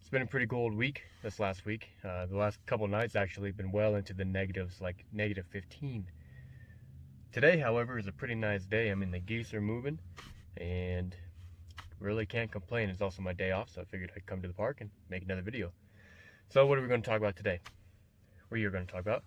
It's been a pretty cold week this last week. The last couple nights actually been well into the negatives, like -15. Today, however, is a pretty nice day. I mean, the geese are moving and really can't complain. It's also my day off, so I figured I'd come to the park and make another video. So what are we going to talk about today? We are going to talk about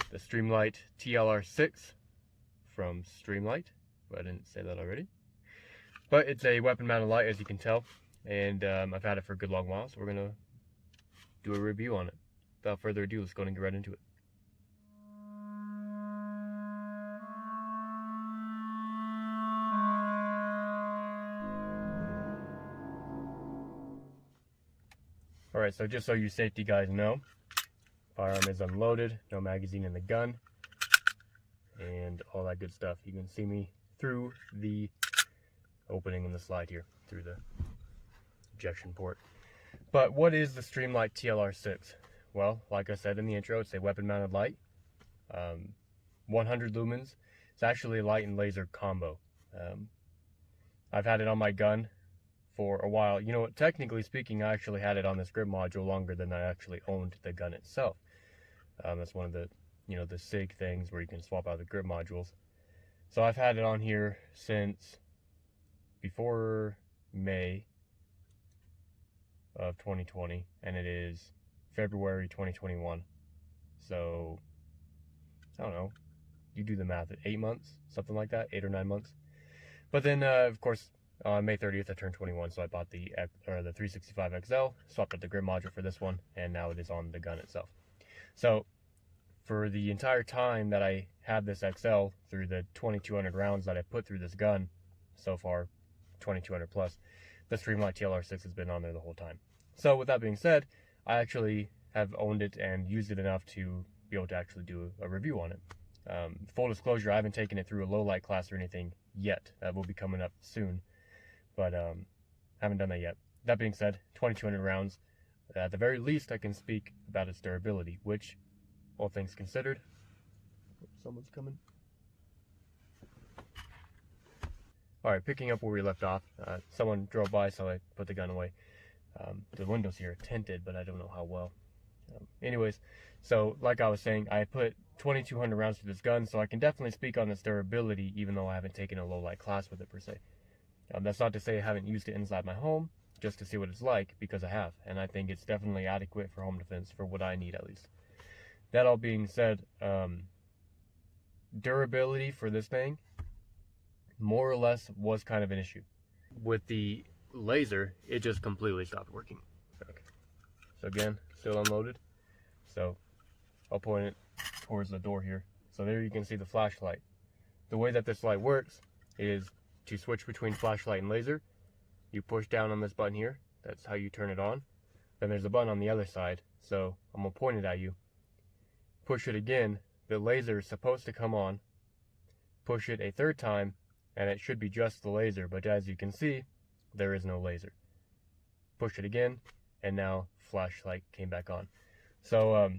the Streamlight TLR-6 from Streamlight. But I didn't say that already. But it's a weapon mounted light, as you can tell. And I've had it for a good long while, so we're going to do a review on it. Without further ado, let's go and get right into it. Alright, so just so you safety guys know, firearm is unloaded, no magazine in the gun, and all that good stuff. You can see me through the opening in the slide here, through the ejection port. But what is the Streamlight TLR-6? Well, like I said in the intro, it's a weapon mounted light, 100 lumens. It's actually a light and laser combo. I've had it on my gun for a while. You know what, technically speaking, I actually had it on this grip module longer than I actually owned the gun itself. That's one of the, the SIG things where you can swap out the grip modules. So I've had it on here since before May of 2020, and it is February 2021. So I don't know, you do the math, 8 months, something like that, 8 or 9 months. But then of course on May 30th I turned 21, so I bought the 365 XL, swapped out the grip module for this one, and now it is on the gun itself. So for the entire time that I had this XL, through the 2200 rounds that I put through this gun so far, 2200 plus, the Streamlight TLR-6 has been on there the whole time. So with that being said, I actually have owned it and used it enough to be able to actually do a review on it. Full disclosure, I haven't taken it through a low light class or anything yet. That will be coming up soon, but haven't done that yet. That being said, 2200 rounds. At the very least, I can speak about its durability, which, all things considered, someone's coming. Alright, picking up where we left off, someone drove by, so I put the gun away. The windows here are tinted, but I don't know how well. Anyways, so like I was saying, I put 2200 rounds through this gun, so I can definitely speak on its durability, even though I haven't taken a low light class with it per se. That's not to say I haven't used it inside my home, just to see what it's like, because I have, and I think it's definitely adequate for home defense, for what I need at least. That all being said, durability for this thing, more or less, was kind of an issue. With the laser, it just completely stopped working. Okay. So again, still unloaded. So I'll point it towards the door here. So there you can see the flashlight. The way that this light works is to switch between flashlight and laser. You push down on this button here. That's how you turn it on. Then there's a button on the other side. So I'm going to point it at you. Push it again. The laser is supposed to come on. Push it a third time, and it should be just the laser, but as you can see, there is no laser. Push it again, and now flashlight came back on. So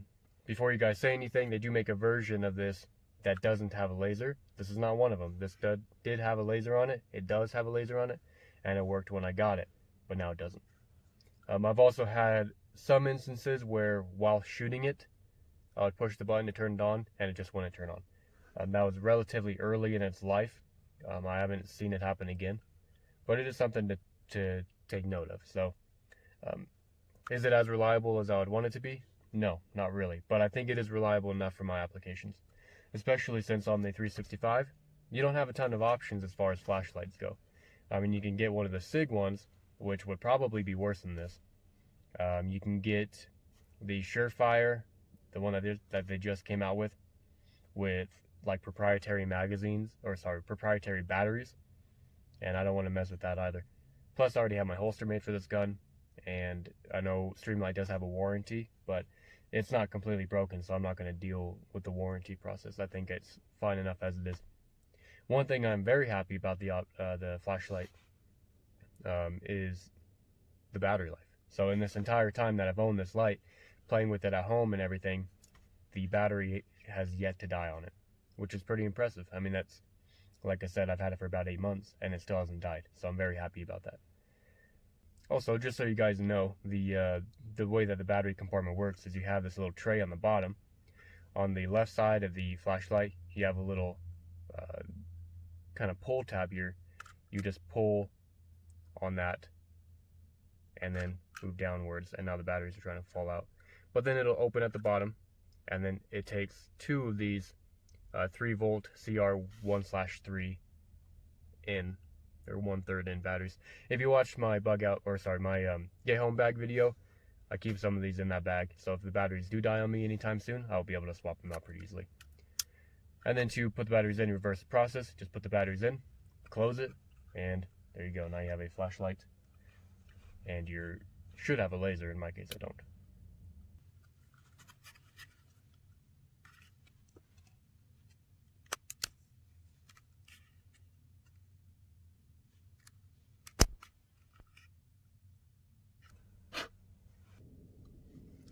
before you guys say anything, they do make a version of this that doesn't have a laser. This is not one of them. This did have a laser on it. It does have a laser on it, and it worked when I got it, but now it doesn't. I've also had some instances where while shooting it, I would push the button to turn it on, and it just wouldn't turn on. That was relatively early in its life. I haven't seen it happen again, but it is something to take note of. So is it as reliable as I would want it to be? No, not really, but I think it is reliable enough for my applications, especially since on the 365 you don't have a ton of options as far as flashlights go. I mean, you can get one of the SIG ones, which would probably be worse than this. You can get the Surefire, the one that they just came out with like proprietary magazines, or sorry, proprietary batteries, and I don't want to mess with that either. Plus, I already have my holster made for this gun, and I know Streamlight does have a warranty, but it's not completely broken, so I'm not going to deal with the warranty process. I think it's fine enough as it is. One thing I'm very happy about the flashlight is the battery life. So in this entire time that I've owned this light, playing with it at home and everything, the battery has yet to die on it, which is pretty impressive. I mean, that's, like I said, I've had it for about 8 months and it still hasn't died, so I'm very happy about that. Also, just so you guys know, the way that the battery compartment works is you have this little tray on the bottom. On the left side of the flashlight, you have a little kind of pull tab here. You just pull on that and then move downwards, and now the batteries are trying to fall out. But then it'll open at the bottom, and then it takes two of these 3-volt CR1/3 in, or 1/3 in batteries. If you watched my my get home bag video, I keep some of these in that bag, so if the batteries do die on me anytime soon, I'll be able to swap them out pretty easily. And then to put the batteries in, reverse the process, just put the batteries in, close it, and there you go. Now you have a flashlight, and you should have a laser. In my case, I don't.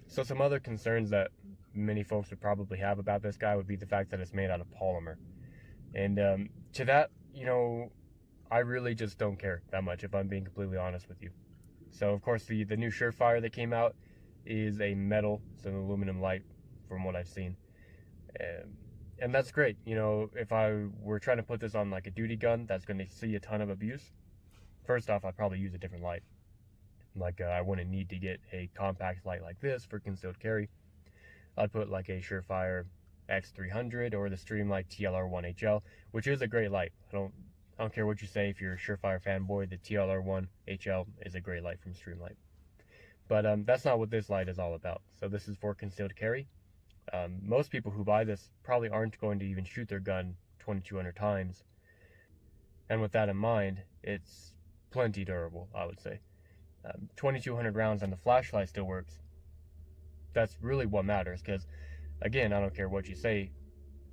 So some other concerns that many folks would probably have about this guy would be the fact that it's made out of polymer. And to that, I really just don't care that much, if I'm being completely honest with you. So of course the new Surefire that came out is a metal, it's an aluminum light from what I've seen. And that's great. If I were trying to put this on like a duty gun that's going to see a ton of abuse, first off, I'd probably use a different light. Like I wouldn't need to get a compact light like this for concealed carry. I'd put like a Surefire X300 or the Streamlight TLR-1 HL, which is a great light. I don't care what you say. If you're a Surefire fanboy, the TLR-1 HL is a great light from Streamlight. But that's not what this light is all about. So this is for concealed carry. Most people who buy this probably aren't going to even shoot their gun 2,200 times. And with that in mind, it's plenty durable, I would say. 2,200 rounds and the flashlight still works. That's really what matters, because again, I don't care what you say,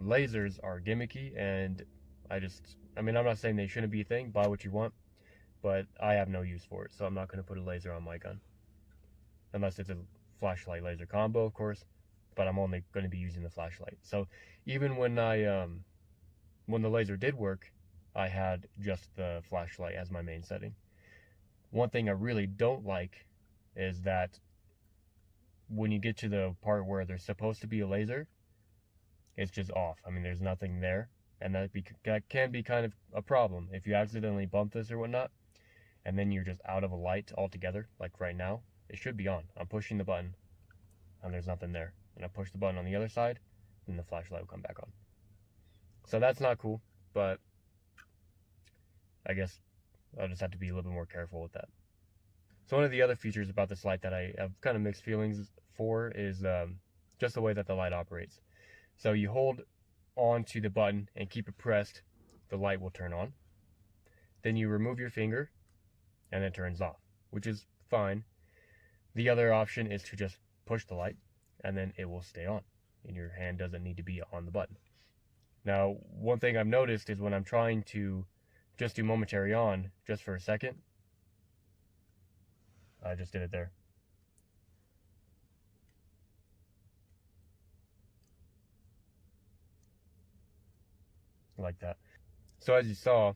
lasers are gimmicky, and I'm not saying they shouldn't be a thing, buy what you want, but I have no use for it, so I'm not going to put a laser on my gun. Unless it's a flashlight laser combo, of course, but I'm only going to be using the flashlight. So even when when the laser did work, I had just the flashlight as my main setting. One thing I really don't like is that when you get to the part where there's supposed to be a laser, it's just off. I mean, there's nothing there, and that can be kind of a problem. If you accidentally bump this or whatnot, and then you're just out of a light altogether, like right now, it should be on. I'm pushing the button, and there's nothing there. And I push the button on the other side, and the flashlight will come back on. So that's not cool, but I guess I'll just have to be a little bit more careful with that. So one of the other features about this light that I have kind of mixed feelings for is just the way that the light operates. So you hold on to the button and keep it pressed, the light will turn on. Then you remove your finger and it turns off, which is fine. The other option is to just push the light and then it will stay on, and your hand doesn't need to be on the button. Now, one thing I've noticed is when I'm trying to just do momentary on, just for a second. I just did it there. Like that. So as you saw,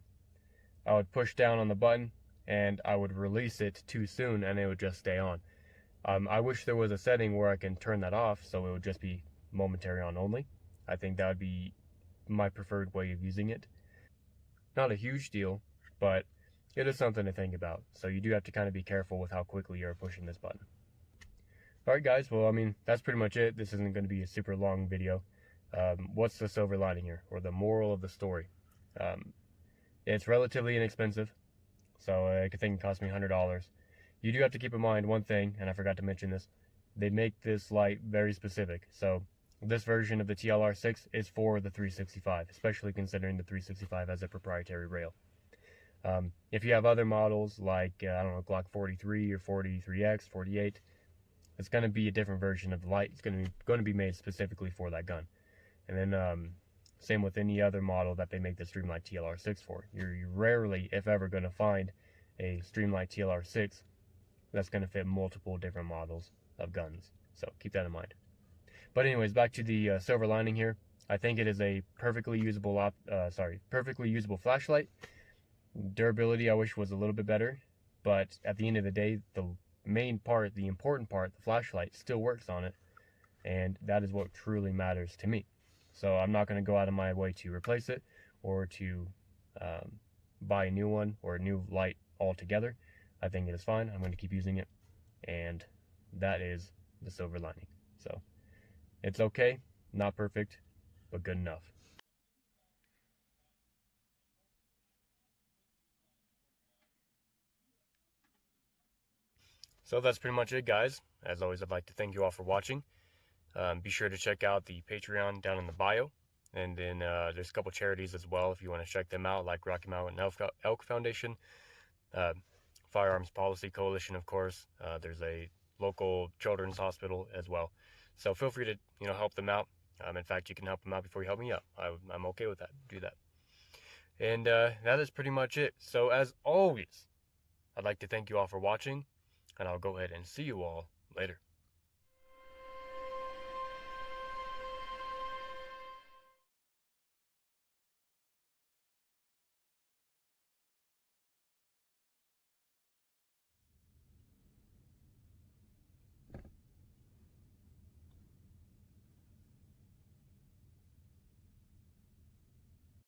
I would push down on the button and I would release it too soon and it would just stay on. I wish there was a setting where I can turn that off so it would just be momentary on only. I think that would be my preferred way of using it. Not a huge deal, but it is something to think about. So you do have to kind of be careful with how quickly you're pushing this button. Alright guys, well that's pretty much it. This isn't going to be a super long video. What's the silver lining here, or the moral of the story? It's relatively inexpensive, so I think it cost me $100. You do have to keep in mind one thing, and I forgot to mention this. They make this light very specific. So this version of the TLR-6 is for the 365, especially considering the 365 has a proprietary rail. If you have other models like, Glock 43 or 43X, 48, it's going to be a different version of the light. It's going to be made specifically for that gun. And then same with any other model that they make the Streamlight TLR-6 for. You're rarely, if ever, going to find a Streamlight TLR-6 that's going to fit multiple different models of guns. So keep that in mind. But anyways, back to the silver lining here. I think it is a perfectly usable flashlight. Durability I wish was a little bit better, But at the end of the day, the main part, the important part, the flashlight still works on it, and that is what truly matters to me. So I'm not going to go out of my way to replace it or to buy a new one or a new light altogether. I think it is fine. I'm going to keep using it, and that is the silver lining. So it's okay, not perfect, but good enough. So that's pretty much it, guys. As always, I'd like to thank you all for watching. Be sure to check out the Patreon down in the bio. And then there's a couple charities as well if you want to check them out, like Rocky Mountain Elk Foundation, Firearms Policy Coalition, of course. There's a local children's hospital as well. So feel free to help them out. In fact, you can help them out before you help me out. I'm okay with that. Do that. And that is pretty much it. So as always, I'd like to thank you all for watching, and I'll go ahead and see you all later.